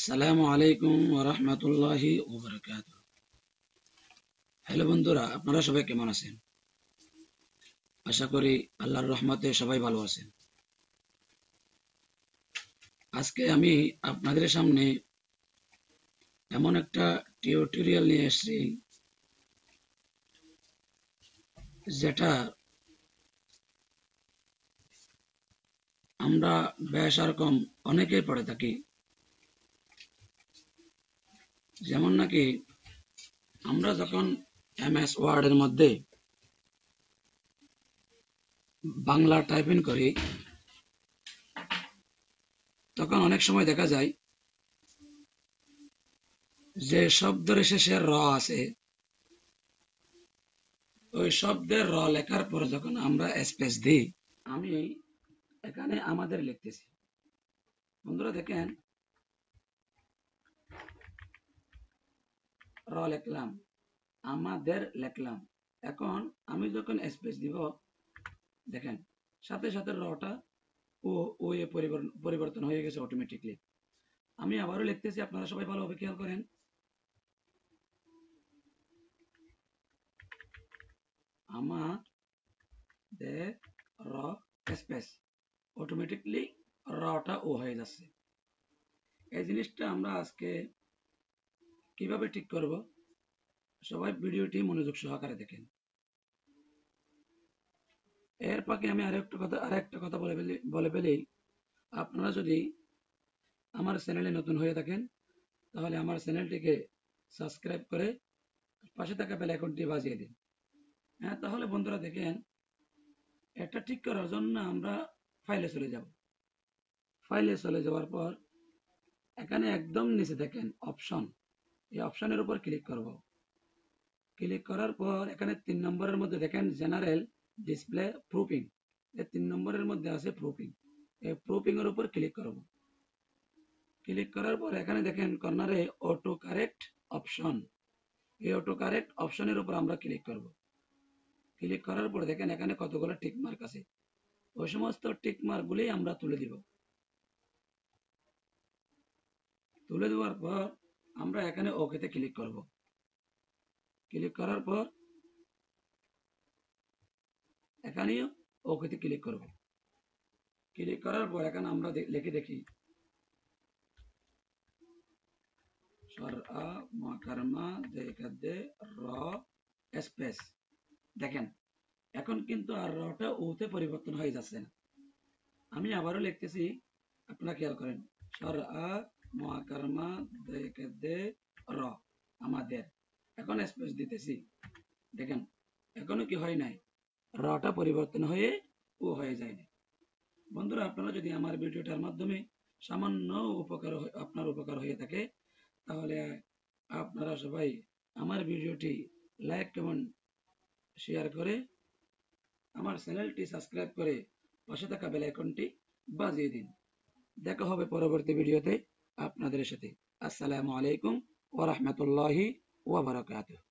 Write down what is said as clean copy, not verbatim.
আসসালামু আলাইকুম ওয়া রাহমাতুল্লাহি ওয়া বারাকাতুহু। হ্যালো বন্ধুরা, আপনারা সবাই কেমন আছেন? আশা করি আল্লাহর রহমতে সবাই ভালো আছেন। আজকে আমি আপনাদের সামনে এমন একটা টিউটোরিয়াল নিয়ে এসেছি যেটা আমরা বেশ রকম অনেকেই পড়ে থাকি। যেমন নাকি আমরা যখন এমএস ওয়ার্ডের মধ্যে বাংলা টাইপিং করি, তখন অনেক সময় দেখা যায় যে শব্দের শেষে র আছে, ওই শব্দের র লেখার পর যখন আমরা স্পেস দিই, আমি এখানে আমাদের লিখতেছি। বন্ধুরা দেখেন, র লিখলাম, আমাদের লিখলাম। এখন আমি যখন স্পেস দিব, দেখেন সাথে সাথে রটা ও এ পরিবর্তন হয়ে গেছে অটোমেটিকলি। আমি আবারও লিখতেছি, আপনারা সবাই ভালোভাবে খেয়াল করেন। আমাদের র স্পেস, অটোমেটিকলি রটা ও হয়ে যাচ্ছে। এই জিনিসটা আমরা আজকে কিভাবে ঠিক করব, সবাই ভিডিওটি মনোযোগ সহকারে দেখেন। এর ফাঁকে আমি আরেকটা কথা বলে ফেলি। আপনারা যদি আমার চ্যানেলে নতুন হয়ে থাকেন, তাহলে আমার চ্যানেলটিকে সাবস্ক্রাইব করে পাশে থাকা বেল আইকনটি বাজিয়ে দিন। হ্যাঁ, তাহলে বন্ধুরা দেখেন, এটা ঠিক করার জন্য আমরা ফাইলে চলে যাব। ফাইলে চলে যাওয়ার পর এখানে একদম নিচে দেখেন অপশন, এই অপশনের উপর ক্লিক করব। ক্লিক করার পর এখানে 3 নম্বরের মধ্যে দেখেন জেনারেল ডিসপ্লে প্রুফিং, এই 3 নম্বরের মধ্যে আছে প্রুফিং। এই প্রুফিং এর উপর ক্লিক করব। ক্লিক করার পর এখানে দেখেন কর্নারে অটো কারেক্ট অপশন, এই অটো কারেক্ট অপশনের উপর আমরা ক্লিক করব। ক্লিক করার পর দেখেন এখানে কতগুলো টিক মার্ক আছে, ওই সমস্ত টিক মার্ক গুলি আমরা তুলে দিব। তুলে দেওয়ার পর আমরা এখানে ওকেতে ক্লিক করব। ক্লিক করার পর এখানেও ওকেতে ক্লিক করব। ক্লিক করার পর এখানে আমরা লিখে দেখি সরআ মাকারমা দেখাদে র স্পেস। দেখেন এখন কিন্তু আর রটা ওতে পরিবর্তন হয়ে যাচ্ছে না। আমি আবারও লিখতেছি, আপনারা খেয়াল করেন, সরআ মাকারমা দেখাদে র, আমাদের। এখন স্পেস দিতেছি, দেখেন এখনো কি হয় নাই, রটা পরিবর্তন হয়ে ও হয়ে যায়নি। বন্ধুরা, আপনারা যদি আমার ভিডিওটার মাধ্যমে সামান্য আপনার উপকার হয়ে থাকে, তাহলে আপনারা সবাই আমার ভিডিওটি লাইক কমেন্ট শেয়ার করে আমার চ্যানেলটি সাবস্ক্রাইব করে পাশে থাকা বেল আইকনটি বাজিয়ে দিন। দেখা হবে পরবর্তী ভিডিওতে আপনাদের সাথে। আসসালামু আলাইকুম ওয়া রাহমাতুল্লাহি ওয়া বারাকাতুহু।